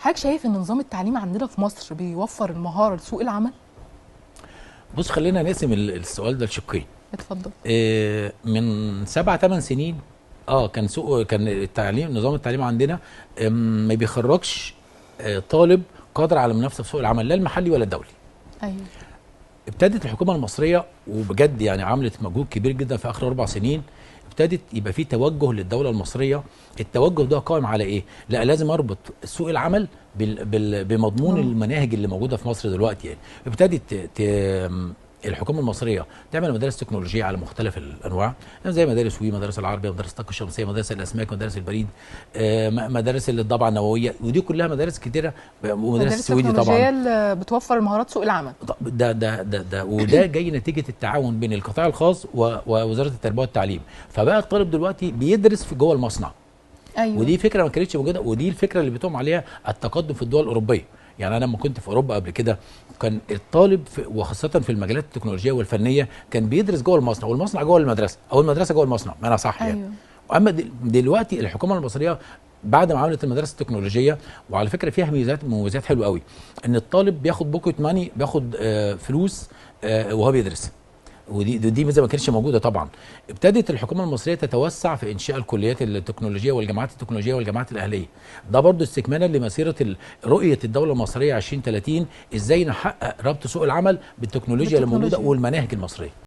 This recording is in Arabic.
حضرتك شايف ان نظام التعليم عندنا في مصر بيوفر المهاره لسوق العمل؟ بص، خلينا نقسم السؤال ده لشقين. اتفضل. من 7 8 سنين كان نظام التعليم عندنا ما بيخرجش طالب قادر على المنافسه في سوق العمل، لا المحلي ولا الدولي. ايوه. ابتدت الحكومه المصريه وبجد يعني عملت مجهود كبير جدا في اخر 4 سنين. ابتدت يبقى في توجه للدوله المصريه. التوجه ده قائم على ايه؟ لا، لازم اربط سوق العمل بمضمون المناهج اللي موجوده في مصر دلوقتي. يعني ابتدت الحكومه المصريه تعمل مدارس تكنولوجيه على مختلف الانواع، زي مدارس وي، مدارس العربيه، مدارس الطاقه الشمسيه، مدارس الاسماك، مدارس البريد، مدارس الضبعه النوويه، ودي كلها مدارس كتيره، ومدارس السويدي طبعا. التكنولوجيه اللي بتوفر مهارات سوق العمل. وده جاي نتيجه التعاون بين القطاع الخاص ووزاره التربيه والتعليم. فبقى الطالب دلوقتي بيدرس في جوه المصنع. ايوه. ودي فكره ما كانتش موجوده، ودي الفكره اللي بتقوم عليها التقدم في الدول الاوروبيه. يعني انا لما كنت في اوروبا قبل كده، كان الطالب وخاصه في المجالات التكنولوجيه والفنيه كان بيدرس جوه المصنع، والمصنع جوه المدرسه، او المدرسه جوه المصنع، ما انا صح يعني. ايوه. اما دلوقتي الحكومه المصريه بعد ما عملت المدارس التكنولوجيه، وعلى فكره فيها مميزات حلوه قوي، ان الطالب بياخد بوكيت ماني، بياخد فلوس وهو بيدرس. ودي ميزه ما كانتش موجوده طبعا. ابتدت الحكومه المصريه تتوسع في انشاء الكليات التكنولوجيه والجامعات التكنولوجيه والجامعات الاهليه. ده برضو استكمالا لمسيره رؤيه الدوله المصريه 2030، ازاي نحقق ربط سوق العمل بالتكنولوجيا اللي موجوده والمناهج المصريه.